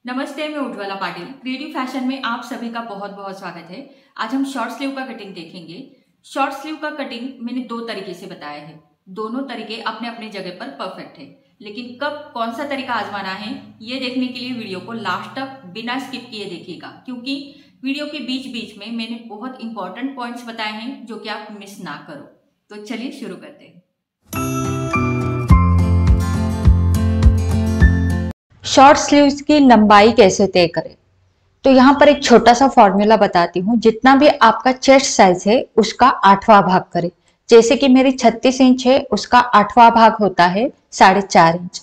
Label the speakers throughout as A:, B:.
A: नमस्ते, मैं Ujjwala Patil. Creative fashion में आप सभी का बहुत बहुत स्वागत है। आज हम शॉर्ट स्लीव का कटिंग देखेंगे। शॉर्ट स्लीव का कटिंग मैंने दो तरीके से बताया है। दोनों तरीके अपने अपने जगह पर परफेक्ट है, लेकिन कब कौन सा तरीका आजमाना है ये देखने के लिए वीडियो को लास्ट तक बिना स्किप किए देखिएगा, क्योंकि वीडियो के बीच बीच में मैंने बहुत इंपॉर्टेंट पॉइंट्स बताए हैं जो कि आप मिस ना करो। तो चलिए शुरू करते हैं।
B: शॉर्ट स्लीव्स की लंबाई कैसे तय करें, तो यहाँ पर एक छोटा सा फॉर्मूला बताती हूँ। जितना भी आपका चेस्ट साइज है उसका 8वां भाग करें। जैसे कि मेरी 36 इंच है, उसका 8वां भाग होता है 4.5 इंच।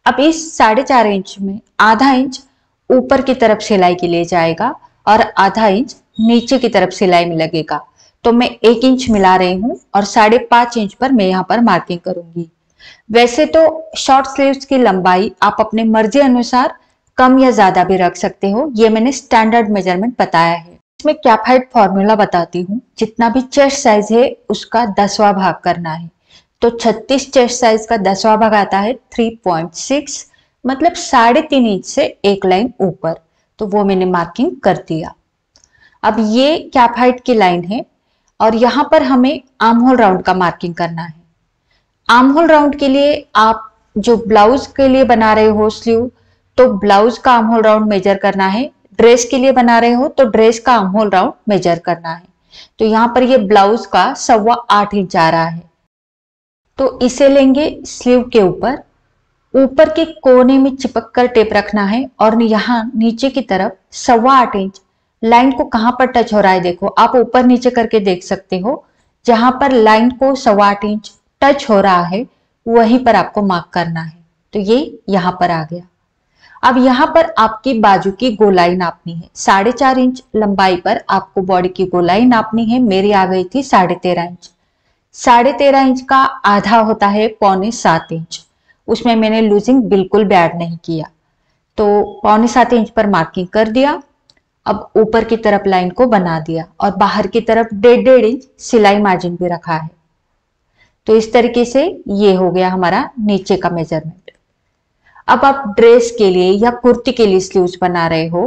B: अब इस 4.5 इंच में आधा इंच ऊपर की तरफ सिलाई के लिए जाएगा और आधा इंच नीचे की तरफ सिलाई में लगेगा। तो मैं 1 इंच मिला रही हूँ और 5.5 इंच पर मैं यहाँ पर मार्किंग करूंगी। वैसे तो शॉर्ट स्लीव्स की लंबाई आप अपने मर्जी अनुसार कम या ज्यादा भी रख सकते हो। ये मैंने स्टैंडर्ड मेजरमेंट बताया है। इसमें कैपहाइट फॉर्मूला बताती हूँ। जितना भी चेस्ट साइज है उसका 10वां भाग करना है। तो 36 चेस्ट साइज का 10वां भाग आता है 3.6, मतलब 3.5 इंच से एक लाइन ऊपर। तो वो मैंने मार्किंग कर दिया। अब ये कैपहाइट की लाइन है और यहां पर हमें आर्म होल राउंड का मार्किंग करना है। आर्म होल राउंड के लिए आप जो ब्लाउज के लिए बना रहे हो स्लीव, तो ब्लाउज का आर्म होल राउंड मेजर करना है। ड्रेस के लिए बना रहे हो तो ड्रेस का आर्म होल राउंड मेजर करना है। तो यहाँ पर ये ब्लाउज का 8.25 इंच आ रहा है। तो इसे लेंगे स्लीव के ऊपर, ऊपर के कोने में चिपक कर टेप रखना है और यहाँ नीचे की तरफ 8.25 इंच लाइन को कहां पर टच हो रहा है, देखो आप ऊपर नीचे करके देख सकते हो। जहां पर लाइन को 8.25 इंच टच हो रहा है वहीं पर आपको मार्क करना है। तो ये यहां पर आ गया। अब यहां पर आपकी बाजू की गोलाई नापनी है। 4.5 इंच लंबाई पर आपको बॉडी की गोलाई नापनी है। मेरी आ गई थी 13.5 इंच। 13.5 इंच का आधा होता है 6.25 इंच। उसमें मैंने लूजिंग बिल्कुल भी ऐड नहीं किया। तो 6.25 इंच पर मार्किंग कर दिया। अब ऊपर की तरफ लाइन को बना दिया और बाहर की तरफ 1.5 इंच सिलाई मार्जिन भी रखा है। तो इस तरीके से ये हो गया हमारा नीचे का मेजरमेंट। अब आप ड्रेस के लिए या कुर्ती के लिए स्लीव्स बना रहे हो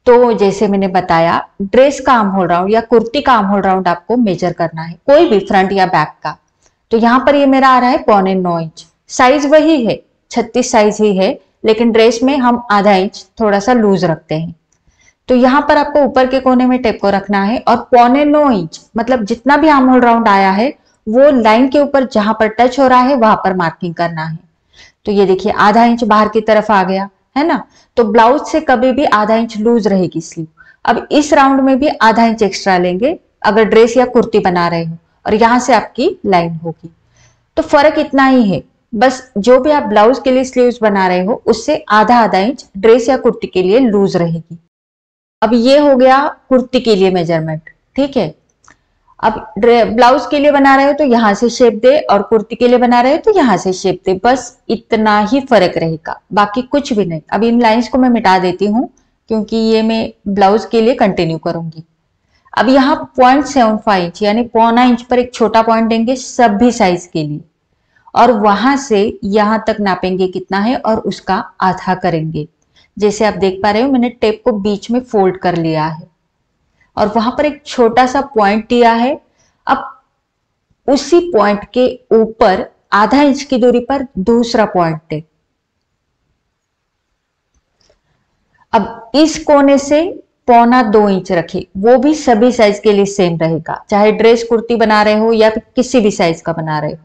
B: तो जैसे मैंने बताया, ड्रेस का आर्म होल राउंड या कुर्ती का आर्म होल राउंड आपको मेजर करना है, कोई भी फ्रंट या बैक का। तो यहां पर ये मेरा आ रहा है 9.25 इंच। साइज वही है, 36 साइज ही है, लेकिन ड्रेस में हम आधा इंच थोड़ा सा लूज रखते हैं। तो यहां पर आपको ऊपर के कोने में टेप को रखना है और 9.25 इंच, मतलब जितना भी आर्म होल राउंड आया है वो लाइन के ऊपर जहां पर टच हो रहा है वहां पर मार्किंग करना है। तो ये देखिए आधा इंच बाहर की तरफ आ गया है ना। तो ब्लाउज से कभी भी आधा इंच लूज रहेगी स्लीव। अब इस राउंड में भी आधा इंच एक्स्ट्रा लेंगे अगर ड्रेस या कुर्ती बना रहे हो, और यहां से आपकी लाइन होगी। तो फर्क इतना ही है, बस जो भी आप ब्लाउज के लिए स्लीव्स बना रहे हो उससे आधा आधा इंच ड्रेस या कुर्ती के लिए लूज रहेगी। अब ये हो गया कुर्ती के लिए मेजरमेंट, ठीक है। अब ब्लाउज के लिए बना रहे हो तो यहां से शेप दे और कुर्ती के लिए बना रहे हो तो यहां से शेप दे, बस इतना ही फर्क रहेगा, बाकी कुछ भी नहीं। अब इन लाइंस को मैं मिटा देती हूं क्योंकि ये मैं ब्लाउज के लिए कंटिन्यू करूंगी। अब यहाँ 0.75 इंच यानी 0.25 इंच पर एक छोटा पॉइंट देंगे सभी साइज के लिए, और वहां से यहां तक नापेंगे कितना है और उसका आधा करेंगे। जैसे आप देख पा रहे हो मैंने टेप को बीच में फोल्ड कर लिया है और वहां पर एक छोटा सा पॉइंट दिया है। अब उसी पॉइंट के ऊपर आधा इंच की दूरी पर दूसरा पॉइंट है। अब इस कोने से 1.25 इंच रखे, वो भी सभी साइज के लिए सेम रहेगा, चाहे ड्रेस कुर्ती बना रहे हो या फिर किसी भी साइज का बना रहे हो।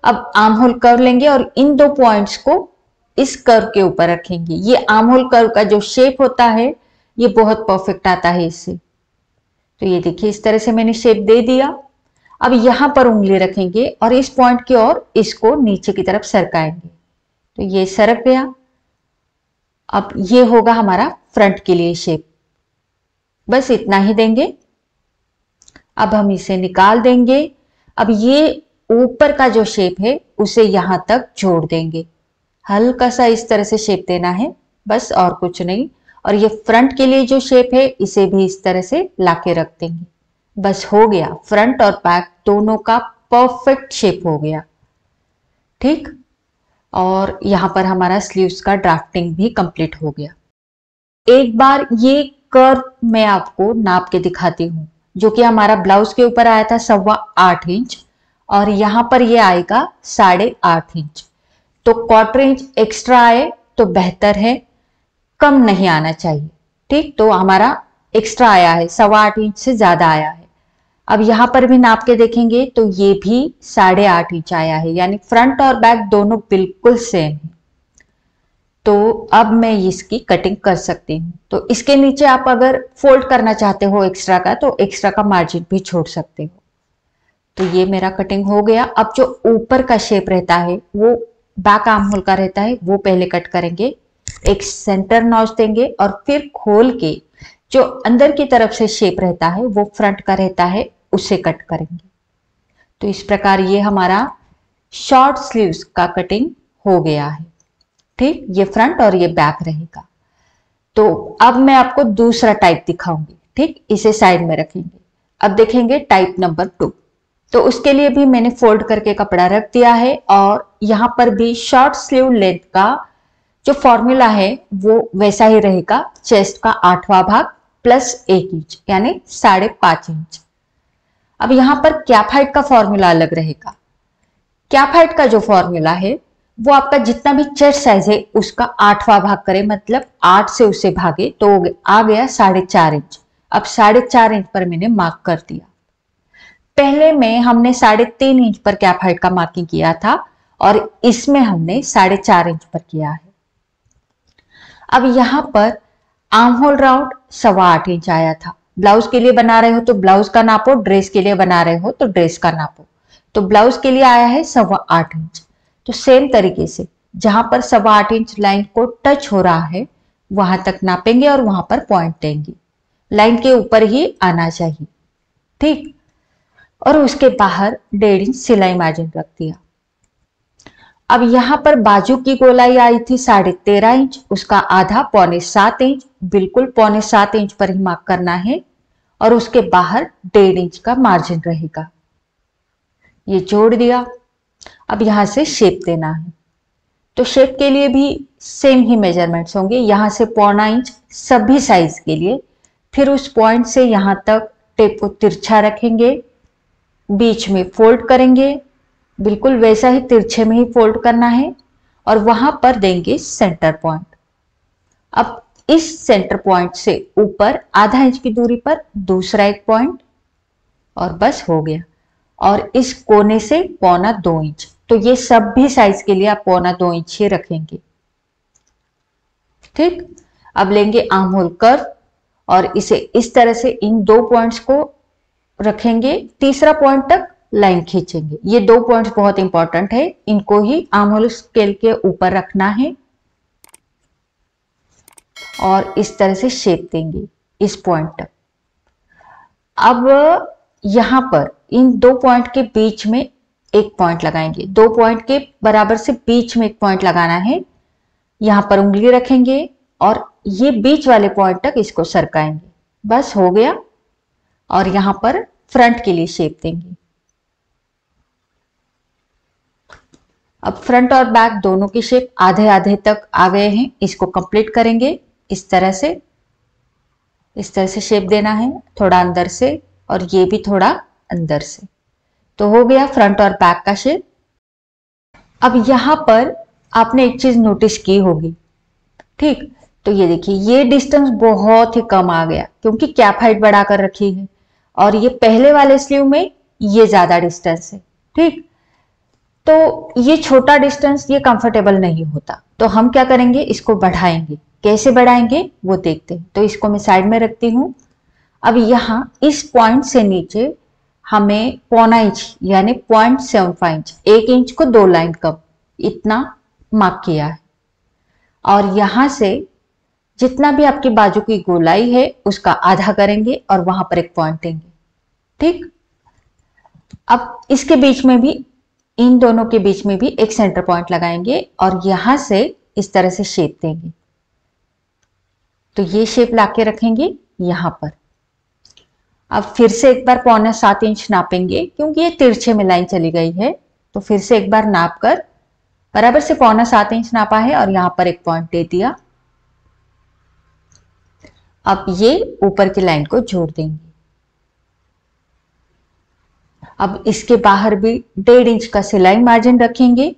B: अब आर्म होल कर्व लेंगे और इन दो पॉइंट्स को इस कर्व के ऊपर रखेंगे। ये आर्म होल कर्व का जो शेप होता है ये बहुत परफेक्ट आता है इससे। तो ये देखिए इस तरह से मैंने शेप दे दिया। अब यहां पर उंगली रखेंगे और इस पॉइंट की ओर इसको नीचे की तरफ सरकाएंगे। तो ये सरक गया। अब ये होगा हमारा फ्रंट के लिए शेप, बस इतना ही देंगे। अब हम इसे निकाल देंगे। अब ये ऊपर का जो शेप है उसे यहां तक जोड़ देंगे। हल्का सा इस तरह से शेप देना है, बस और कुछ नहीं। और ये फ्रंट के लिए जो शेप है इसे भी इस तरह से लाके रख देंगे। बस हो गया, फ्रंट और बैक दोनों का परफेक्ट शेप हो गया, ठीक। और यहां पर हमारा स्लीव्स का ड्राफ्टिंग भी कंप्लीट हो गया। एक बार ये कर्व मैं आपको नाप के दिखाती हूँ, जो कि हमारा ब्लाउज के ऊपर आया था 8.25 इंच और यहाँ पर ये आएगा 8.5 इंच। तो 1/4 इंच एक्स्ट्रा आए तो बेहतर है, कम नहीं आना चाहिए। ठीक, तो हमारा एक्स्ट्रा आया है, 8.25 इंच से ज्यादा आया है। अब यहां पर भी नाप के देखेंगे तो ये भी 8.5 इंच आया है, यानी फ्रंट और बैक दोनों बिल्कुल सेम है। तो अब मैं इसकी कटिंग कर सकती हूँ। तो इसके नीचे आप अगर फोल्ड करना चाहते हो एक्स्ट्रा का, तो एक्स्ट्रा का मार्जिन भी छोड़ सकते हो। तो ये मेरा कटिंग हो गया। अब जो ऊपर का शेप रहता है वो बैक आर्म होल का रहता है, वो पहले कट करेंगे। एक सेंटर नॉच देंगे और फिर खोल के जो अंदर की तरफ से शेप रहता है वो फ्रंट का रहता है, उसे कट करेंगे। तो इस प्रकार ये हमारा शॉर्ट स्लीव्स का कटिंग हो गया है। ठीक, ये फ्रंट और ये बैक रहेगा। तो अब मैं आपको दूसरा टाइप दिखाऊंगी। ठीक, इसे साइड में रखेंगे। अब देखेंगे टाइप नंबर 2। तो उसके लिए भी मैंने फोल्ड करके कपड़ा रख दिया है और यहां पर भी शॉर्ट स्लीव लेंथ का जो फॉर्मूला है वो वैसा ही रहेगा। चेस्ट का 8वां भाग प्लस 1 इंच यानी 5.5 इंच। अब यहां पर कैप हाइट का फॉर्मूला अलग रहेगा। कैप हाइट का जो फॉर्मूला है वो आपका जितना भी चेस्ट साइज है उसका 8वां भाग करे, मतलब 8 से उसे भागे तो आ गया 4.5 इंच। अब 4.5 इंच पर मैंने मार्क कर दिया। पहले में हमने 3.5 इंच पर कैप हाइट का मार्किंग किया था और इसमें हमने 4.5 इंच पर किया है। अब यहां पर आर्म होल राउंड 8.25 इंच आया था। ब्लाउज के लिए बना रहे हो तो ब्लाउज का नापो, ड्रेस के लिए बना रहे हो तो ड्रेस का नापो। तो ब्लाउज के लिए आया है 8.25 इंच। तो सेम तरीके से जहां पर 8.25 इंच लाइन को टच हो रहा है वहां तक नापेंगे और वहां पर पॉइंट देंगे। लाइन के ऊपर ही आना चाहिए। ठीक, और उसके बाहर 1.5 इंच सिलाई मार्जिन रख दिया। अब यहां पर बाजू की गोलाई आई थी 13.5 इंच, उसका आधा 6.25 इंच, बिल्कुल 6.25 इंच पर ही मार्क करना है और उसके बाहर 1.5 इंच का मार्जिन रहेगा। ये जोड़ दिया। अब यहां से शेप देना है। तो शेप के लिए भी सेम ही मेजरमेंट्स होंगे। यहां से 0.25 इंच सभी साइज के लिए, फिर उस पॉइंट से यहां तक टेप को तिरछा रखेंगे, बीच में फोल्ड करेंगे, बिल्कुल वैसा ही तिरछे में ही फोल्ड करना है और वहां पर देंगे सेंटर पॉइंट। अब इस सेंटर पॉइंट से ऊपर आधा इंच की दूरी पर दूसरा एक पॉइंट और बस हो गया। और इस कोने से 1.25 इंच। तो ये सब भी साइज के लिए आप 1.25 इंच ही रखेंगे। ठीक, अब लेंगे आर्म होल कर्व और इसे इस तरह से इन 2 पॉइंट्स को रखेंगे, तीसरा पॉइंट तक लाइन खींचेंगे। ये 2 पॉइंट्स बहुत इंपॉर्टेंट है, इनको ही आर्म होल स्केल के ऊपर रखना है और इस तरह से शेप देंगे इस पॉइंट तक। अब यहां पर इन 2 पॉइंट के बीच में एक पॉइंट लगाएंगे। 2 पॉइंट के बराबर से बीच में एक पॉइंट लगाना है। यहां पर उंगली रखेंगे और ये बीच वाले पॉइंट तक इसको सरकाएंगे। बस हो गया। और यहां पर फ्रंट के लिए शेप देंगे। अब फ्रंट और बैक दोनों की शेप आधे आधे तक आ गए हैं। इसको कंप्लीट करेंगे इस तरह से शेप देना है, थोड़ा अंदर से और ये भी थोड़ा अंदर से। तो हो गया फ्रंट और बैक का शेप। अब यहां पर आपने एक चीज नोटिस की होगी। ठीक, तो ये देखिए ये डिस्टेंस बहुत ही कम आ गया क्योंकि कैप हाइट बढ़ाकर रखी है और ये पहले वाले स्लीव में ये ज्यादा डिस्टेंस है। ठीक, तो ये छोटा डिस्टेंस ये कंफर्टेबल नहीं होता। तो हम क्या करेंगे, इसको बढ़ाएंगे। कैसे बढ़ाएंगे वो देखते हैं। तो इसको मैं साइड में रखती हूं। अब यहां इस पॉइंट से नीचे हमें 0.25 इंच यानी 0.75 इंच, 1 इंच को 2 लाइन कम, इतना मार्क किया है। और यहां से जितना भी आपकी बाजू की गोलाई है उसका आधा करेंगे और वहां पर एक पॉइंट देंगे। ठीक, अब इसके बीच में भी, इन दोनों के बीच में भी एक सेंटर पॉइंट लगाएंगे और यहां से इस तरह से शेप देंगे। तो ये शेप लाके रखेंगे यहां पर। अब फिर से एक बार 0.25 इंच नापेंगे क्योंकि ये तिरछे में लाइन चली गई है। तो फिर से एक बार नाप कर बराबर से 0.25 इंच नापा है और यहां पर एक पॉइंट दे दिया। अब ये ऊपर की लाइन को जोड़ देंगे। अब इसके बाहर भी 1.5 इंच का सिलाई मार्जिन रखेंगे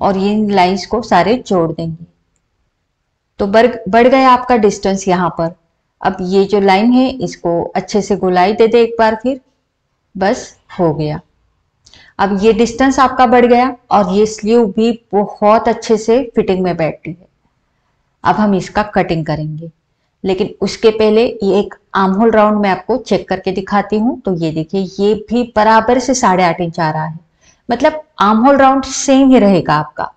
B: और ये लाइंस को सारे जोड़ देंगे। तो बढ़ गया आपका डिस्टेंस यहां पर। अब ये जो लाइन है इसको अच्छे से गोलाई दे दे एक बार फिर, बस हो गया। अब ये डिस्टेंस आपका बढ़ गया और ये स्लीव भी बहुत अच्छे से फिटिंग में बैठती है। अब हम इसका कटिंग करेंगे, लेकिन उसके पहले ये एक आर्म होल राउंड मैं आपको चेक करके दिखाती हूँ। तो ये देखिए, ये भी बराबर से 8.5 इंच आ रहा है, मतलब आर्म होल राउंड सेम ही रहेगा आपका।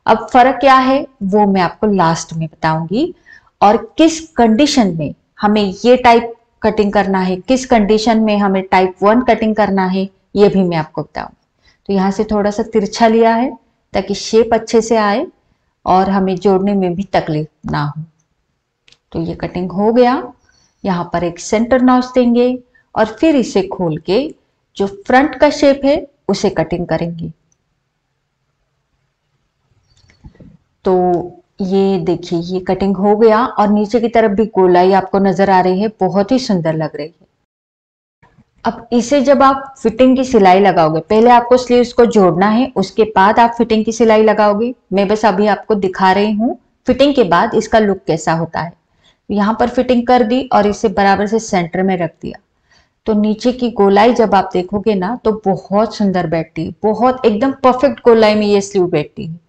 B: अब फर्क क्या है वो मैं आपको लास्ट में बताऊंगी, और किस कंडीशन में हमें ये टाइप कटिंग करना है, किस कंडीशन में हमें टाइप 1 कटिंग करना है, ये भी मैं आपको बताऊंगी। तो यहाँ से थोड़ा सा तिरछा लिया है ताकि शेप अच्छे से आए और हमें जोड़ने में भी तकलीफ ना हो। तो ये कटिंग हो गया। यहाँ पर एक सेंटर नॉच देंगे और फिर इसे खोल के जो फ्रंट का शेप है उसे कटिंग करेंगे। तो ये देखिए, ये कटिंग हो गया और नीचे की तरफ भी गोलाई आपको नजर आ रही है, बहुत ही सुंदर लग रही है। अब इसे जब आप फिटिंग की सिलाई लगाओगे, पहले आपको स्लीव्स को जोड़ना है, उसके बाद आप फिटिंग की सिलाई लगाओगे। मैं बस अभी आपको दिखा रही हूँ फिटिंग के बाद इसका लुक कैसा होता है। यहाँ पर फिटिंग कर दी और इसे बराबर से सेंटर में रख दिया। तो नीचे की गोलाई जब आप देखोगे ना तो बहुत सुंदर बैठती है, बहुत एकदम परफेक्ट गोलाई में ये स्लीव बैठती है।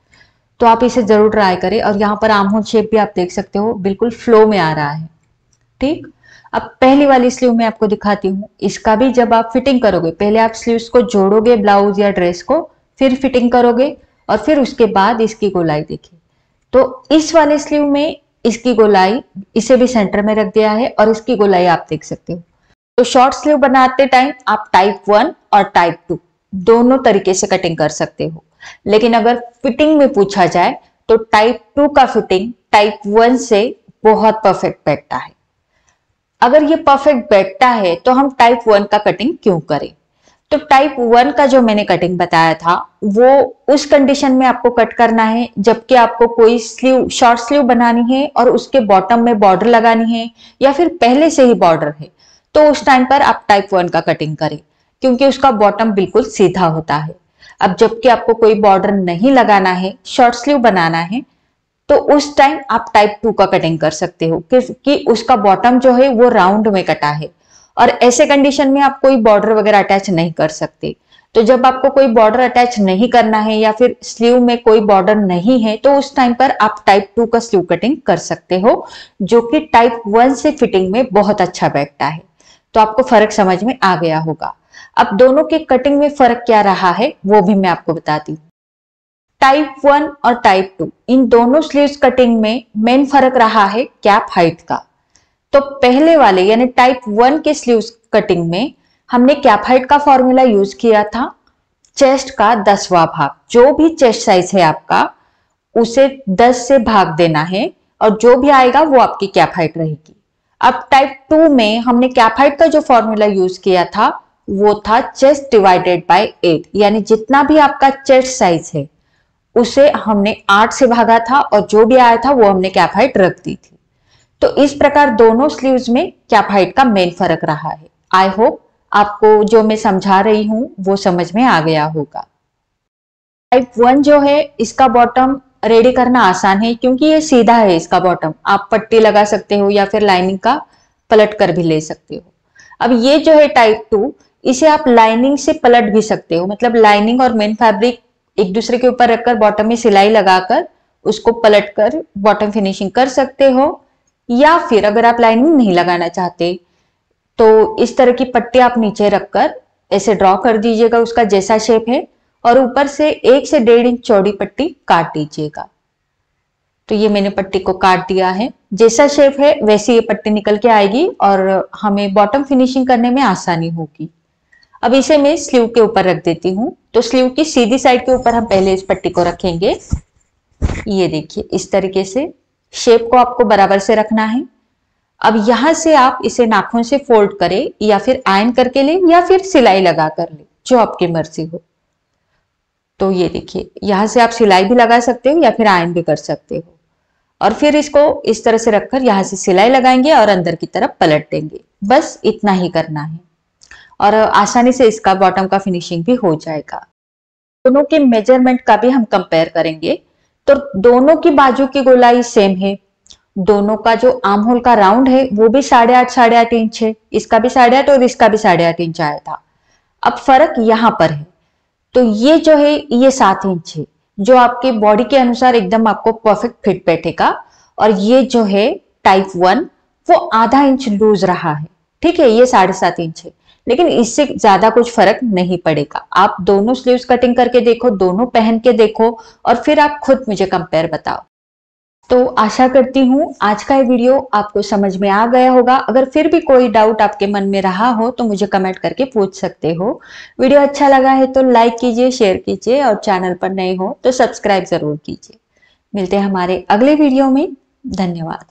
B: तो आप इसे जरूर ट्राई करें। और यहाँ पर आर्म होल शेप भी आप देख सकते हो, बिल्कुल फ्लो में आ रहा है। ठीक, अब पहली वाली स्लीव मैं आपको दिखाती हूँ। इसका भी जब आप फिटिंग करोगे, पहले आप स्लीव्स को जोड़ोगे ब्लाउज या ड्रेस को, फिर फिटिंग करोगे और फिर उसके बाद इसकी गोलाई देखिए। तो इस वाले स्लीव में इसकी गोलाई, इसे भी सेंटर में रख दिया है और इसकी गोलाई आप देख सकते हो। तो शॉर्ट स्लीव बनाते टाइम आप टाइप 1 और टाइप 2 दोनों तरीके से कटिंग कर सकते हो, लेकिन अगर फिटिंग में पूछा जाए तो टाइप 2 का फिटिंग टाइप 1 से बहुत परफेक्ट बैठता है। अगर ये परफेक्ट बैठता है तो हम टाइप 1 का कटिंग क्यों करें? तो टाइप 1 का जो मैंने कटिंग बताया था वो उस कंडीशन में आपको कट करना है जबकि आपको कोई स्लीव, शॉर्ट स्लीव बनानी है और उसके बॉटम में बॉर्डर लगानी है या फिर पहले से ही बॉर्डर है, तो उस टाइम पर आप टाइप 1 का कटिंग करें, क्योंकि उसका बॉटम बिल्कुल सीधा होता है। अब जबकि आपको कोई बॉर्डर नहीं लगाना है, शॉर्ट स्लीव बनाना है, तो उस टाइम आप टाइप 2 का कटिंग कर सकते हो, क्योंकि उसका बॉटम जो है वो राउंड में कटा है और ऐसे कंडीशन में आप कोई बॉर्डर वगैरह अटैच नहीं कर सकते। तो जब आपको कोई बॉर्डर अटैच नहीं करना है या फिर स्लीव में कोई बॉर्डर नहीं है, तो उस टाइम पर आप टाइप 2 का स्लीव कटिंग कर सकते हो, जो कि टाइप 1 से फिटिंग में बहुत अच्छा बैठता है। तो आपको फर्क समझ में आ गया होगा। अब दोनों के कटिंग में फर्क क्या रहा है वो भी मैं आपको बताती हूँ। टाइप 1 और टाइप 2 इन दोनों स्लीव्स कटिंग में मेन फर्क रहा है कैप हाइट का। तो पहले वाले यानी टाइप 1 के स्लीव्स कटिंग में हमने कैप हाइट का फॉर्मूला यूज किया था चेस्ट का 10वां भाग। जो भी चेस्ट साइज है आपका उसे 10 से भाग देना है और जो भी आएगा वो आपकी कैप हाइट रहेगी। अब टाइप 2 में हमने कैप हाइट का जो फॉर्मूला यूज किया था वो था चेस्ट डिवाइडेड बाय 8, यानी जितना भी आपका चेस्ट साइज है उसे हमने 8 से भागा था और जो भी आया था वो हमने कैप हाइट रख दी थी। तो इस प्रकार दोनों स्लीव्स में कैप हाइट का मेन फर्क रहा है। आई होप आपको जो मैं समझा रही हूं वो समझ में आ गया होगा। टाइप 1 जो है इसका बॉटम रेडी करना आसान है क्योंकि ये सीधा है। इसका बॉटम आप पट्टी लगा सकते हो या फिर लाइनिंग का पलट कर भी ले सकते हो। अब ये जो है टाइप 2, इसे आप लाइनिंग से पलट भी सकते हो, मतलब लाइनिंग और मेन फैब्रिक एक दूसरे के ऊपर रखकर बॉटम में सिलाई लगाकर उसको पलटकर बॉटम फिनिशिंग कर सकते हो, या फिर अगर आप लाइनिंग नहीं लगाना चाहते तो इस तरह की पट्टी आप नीचे रखकर ऐसे ड्रॉ कर दीजिएगा उसका जैसा शेप है और ऊपर से 1 से 1.5 इंच चौड़ी पट्टी काट दीजिएगा। तो ये मैंने पट्टी को काट दिया है, जैसा शेप है वैसी ये पट्टी निकल के आएगी और हमें बॉटम फिनिशिंग करने में आसानी होगी। अब इसे मैं स्लीव के ऊपर रख देती हूँ। तो स्लीव की सीधी साइड के ऊपर हम पहले इस पट्टी को रखेंगे। ये देखिए इस तरीके से शेप को आपको बराबर से रखना है। अब यहां से आप इसे नाखून से फोल्ड करें या फिर आयन करके ले या फिर सिलाई लगा कर ले, जो आपकी मर्जी हो। तो ये देखिए यहां से आप सिलाई भी लगा सकते हो या फिर आयन भी कर सकते हो। और फिर इसको इस तरह से रखकर यहाँ से सिलाई लगाएंगे और अंदर की तरफ पलट देंगे। बस इतना ही करना है और आसानी से इसका बॉटम का फिनिशिंग भी हो जाएगा। दोनों के मेजरमेंट का भी हम कंपेयर करेंगे तो दोनों की बाजू की गोलाई सेम है। दोनों का जो आर्म होल का राउंड है वो भी 8.5 इंच है। इसका भी 8.5 और इसका भी 8.5 इंच आया था। अब फर्क यहाँ पर है, तो ये जो है ये 7 इंच है, जो आपके बॉडी के अनुसार एकदम आपको परफेक्ट फिट बैठेगा। और ये जो है टाइप 1 वो आधा इंच लूज रहा है, ठीक है, ये 7.5 इंच है, लेकिन इससे ज्यादा कुछ फर्क नहीं पड़ेगा। आप दोनों स्लीव्स कटिंग करके देखो, दोनों पहन के देखो और फिर आप खुद मुझे कंपेयर बताओ। तो आशा करती हूँ आज का ये वीडियो आपको समझ में आ गया होगा। अगर फिर भी कोई डाउट आपके मन में रहा हो तो मुझे कमेंट करके पूछ सकते हो। वीडियो अच्छा लगा है तो लाइक कीजिए, शेयर कीजिए और चैनल पर नए हो तो सब्सक्राइब जरूर कीजिए। मिलते हैं हमारे अगले वीडियो में। धन्यवाद।